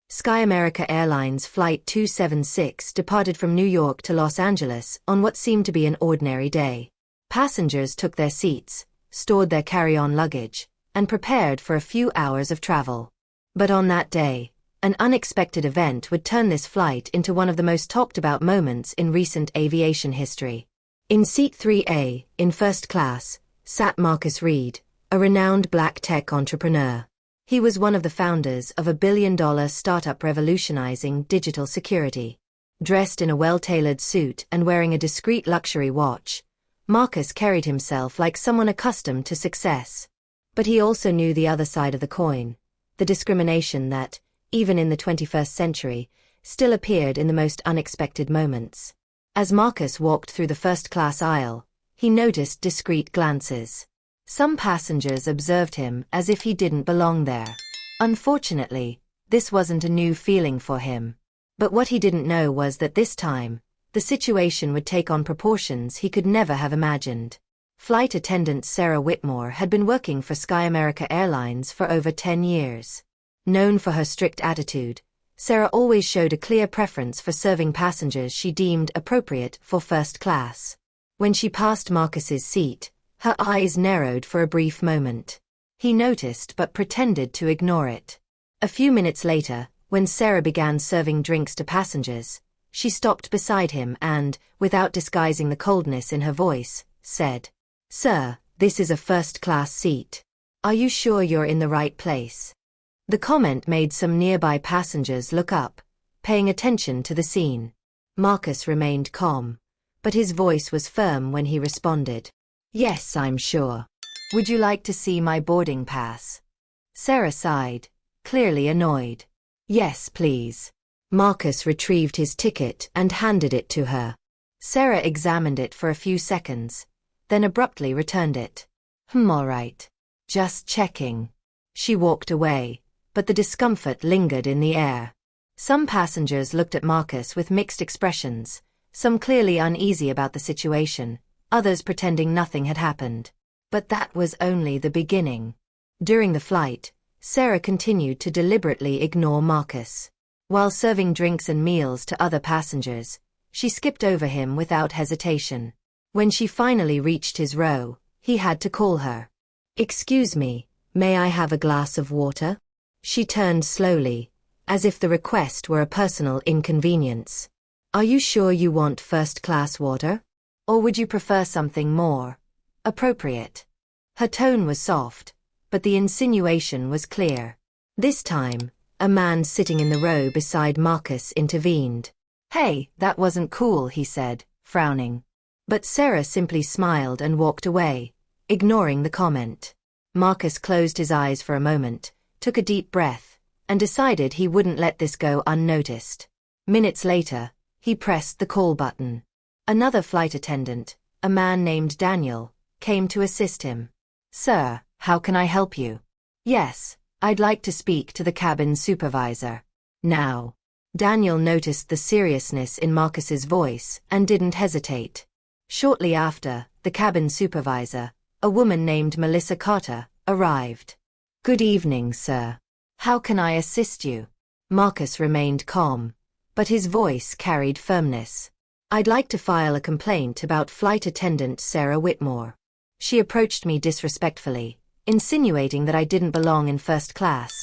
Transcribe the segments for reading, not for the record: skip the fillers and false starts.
Sky America Airlines Flight 276 departed from New York to Los Angeles on what seemed to be an ordinary day. Passengers took their seats, stored their carry-on luggage, and prepared for a few hours of travel. But on that day, an unexpected event would turn this flight into one of the most talked-about moments in recent aviation history. In Seat 3A, in first class, sat Marcus Reed, a renowned black tech entrepreneur. He was one of the founders of a billion-dollar startup revolutionizing digital security. Dressed in a well-tailored suit and wearing a discreet luxury watch, Marcus carried himself like someone accustomed to success. But he also knew the other side of the coin, the discrimination that, even in the 21st century, still appeared in the most unexpected moments. As Marcus walked through the first-class aisle, he noticed discreet glances. Some passengers observed him as if he didn't belong there. Unfortunately, this wasn't a new feeling for him. But what he didn't know was that this time, the situation would take on proportions he could never have imagined. Flight attendant Sarah Whitmore had been working for Sky America Airlines for over 10 years. Known for her strict attitude, Sarah always showed a clear preference for serving passengers she deemed appropriate for first class. When she passed Marcus's seat, her eyes narrowed for a brief moment. He noticed but pretended to ignore it. A few minutes later, when Sarah began serving drinks to passengers, she stopped beside him and, without disguising the coldness in her voice, said, "Sir, this is a first-class seat. Are you sure you're in the right place?" The comment made some nearby passengers look up, paying attention to the scene. Marcus remained calm, but his voice was firm when he responded, "Yes, I'm sure. Would you like to see my boarding pass?" Sarah sighed, clearly annoyed. "Yes, please." Marcus retrieved his ticket and handed it to her. Sarah examined it for a few seconds, then abruptly returned it. All right. Just checking." She walked away, but the discomfort lingered in the air. Some passengers looked at Marcus with mixed expressions, some clearly uneasy about the situation, others pretending nothing had happened. But that was only the beginning. During the flight, Sarah continued to deliberately ignore Marcus. While serving drinks and meals to other passengers, she skipped over him without hesitation. When she finally reached his row, he had to call her. "Excuse me, may I have a glass of water?" She turned slowly, as if the request were a personal inconvenience. "Are you sure you want first-class water? Or would you prefer something more appropriate?" Her tone was soft, but the insinuation was clear. This time, a man sitting in the row beside Marcus intervened. "Hey, that wasn't cool," he said, frowning. But Sarah simply smiled and walked away, ignoring the comment. Marcus closed his eyes for a moment, took a deep breath, and decided he wouldn't let this go unnoticed. Minutes later, he pressed the call button. Another flight attendant, a man named Daniel, came to assist him. "Sir, how can I help you?" "Yes, I'd like to speak to the cabin supervisor." "Now." Daniel noticed the seriousness in Marcus's voice and didn't hesitate. Shortly after, the cabin supervisor, a woman named Melissa Carter, arrived. "Good evening, sir. How can I assist you?" Marcus remained calm, but his voice carried firmness. "I'd like to file a complaint about flight attendant Sarah Whitmore. She approached me disrespectfully, insinuating that I didn't belong in first class,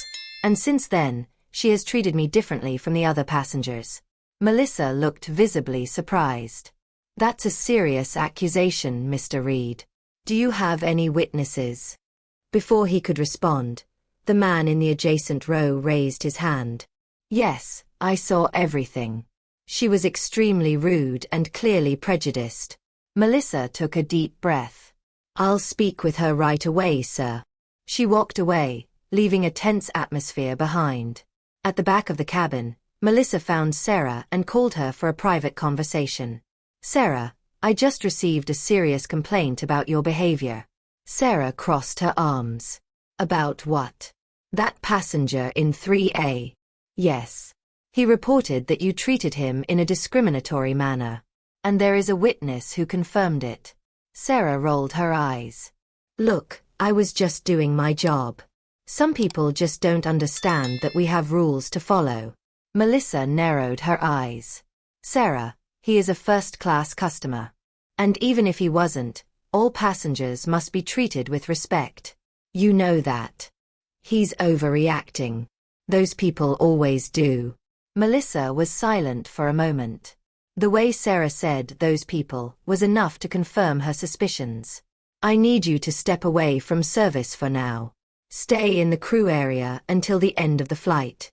and since then, she has treated me differently from the other passengers." Melissa looked visibly surprised. "That's a serious accusation, Mr. Reed. Do you have any witnesses?" Before he could respond, the man in the adjacent row raised his hand. "Yes, I saw everything. She was extremely rude and clearly prejudiced." Melissa took a deep breath. "I'll speak with her right away, sir." She walked away, leaving a tense atmosphere behind. At the back of the cabin, Melissa found Sarah and called her for a private conversation. "Sarah, I just received a serious complaint about your behavior." Sarah crossed her arms. "About what?" "That passenger in 3A. "Yes. He reported that you treated him in a discriminatory manner. And there is a witness who confirmed it." Sarah rolled her eyes. "Look, I was just doing my job. Some people just don't understand that we have rules to follow. Melissa narrowed her eyes. Sarah, he is a first-class customer. And even if he wasn't, all passengers must be treated with respect. You know that. He's overreacting. Those people always do. Melissa was silent for a moment. The way Sarah said "those people" was enough to confirm her suspicions. I need you to step away from service for now. Stay in the crew area until the end of the flight.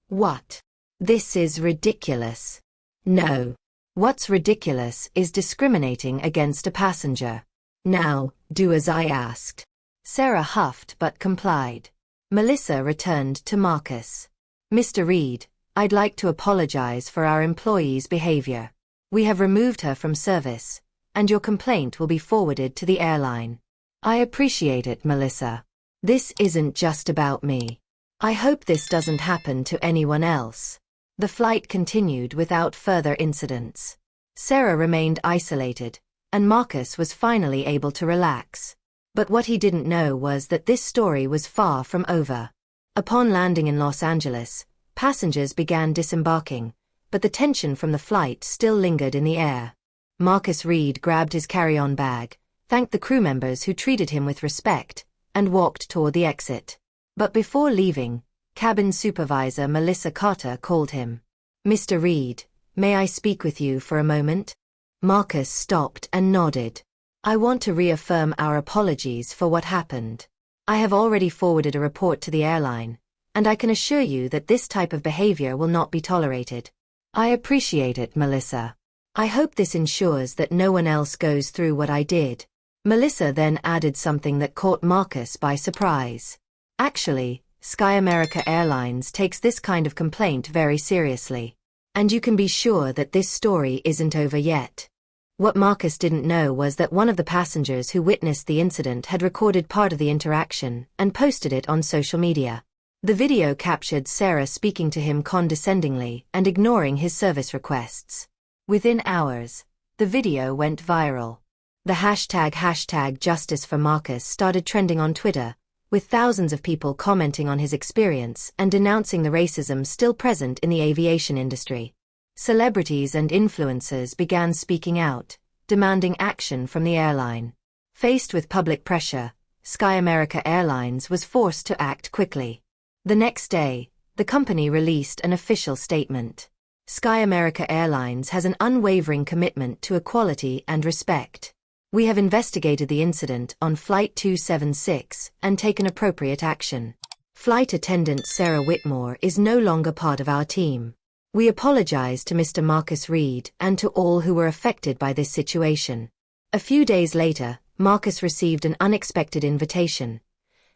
What? This is ridiculous. No. What's ridiculous is discriminating against a passenger. Now, do as I asked. Sarah huffed but complied. Melissa returned to Marcus. Mr. Reed, I'd like to apologize for our employee's behavior. We have removed her from service, and your complaint will be forwarded to the airline. I appreciate it, Melissa. This isn't just about me. I hope this doesn't happen to anyone else. The flight continued without further incidents. Sarah remained isolated, and Marcus was finally able to relax. But what he didn't know was that this story was far from over. Upon landing in Los Angeles, passengers began disembarking, but the tension from the flight still lingered in the air. Marcus Reed grabbed his carry-on bag, thanked the crew members who treated him with respect, and walked toward the exit. But before leaving, cabin supervisor Melissa Carter called him. Mr. Reed, may I speak with you for a moment? Marcus stopped and nodded. I want to reaffirm our apologies for what happened. I have already forwarded a report to the airline, and I can assure you that this type of behavior will not be tolerated. I appreciate it, Melissa. I hope this ensures that no one else goes through what I did. Melissa then added something that caught Marcus by surprise. Actually, Sky America Airlines takes this kind of complaint very seriously. And you can be sure that this story isn't over yet. What Marcus didn't know was that one of the passengers who witnessed the incident had recorded part of the interaction and posted it on social media. The video captured Sarah speaking to him condescendingly and ignoring his service requests. Within hours, the video went viral. The hashtag Justice for Marcus started trending on Twitter, with thousands of people commenting on his experience and denouncing the racism still present in the aviation industry. Celebrities and influencers began speaking out, demanding action from the airline. Faced with public pressure, Sky America Airlines was forced to act quickly. The next day, the company released an official statement. Sky America Airlines has an unwavering commitment to equality and respect. We have investigated the incident on Flight 276 and taken appropriate action. Flight attendant Sarah Whitmore is no longer part of our team. We apologize to Mr. Marcus Reed and to all who were affected by this situation. A few days later, Marcus received an unexpected invitation.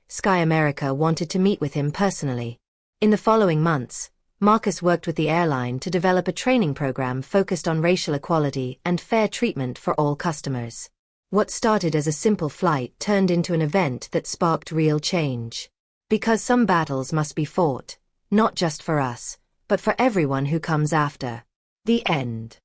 Sky America wanted to meet with him personally. In the following months, Marcus worked with the airline to develop a training program focused on racial equality and fair treatment for all customers. What started as a simple flight turned into an event that sparked real change. Because some battles must be fought, not just for us, but for everyone who comes after. The end.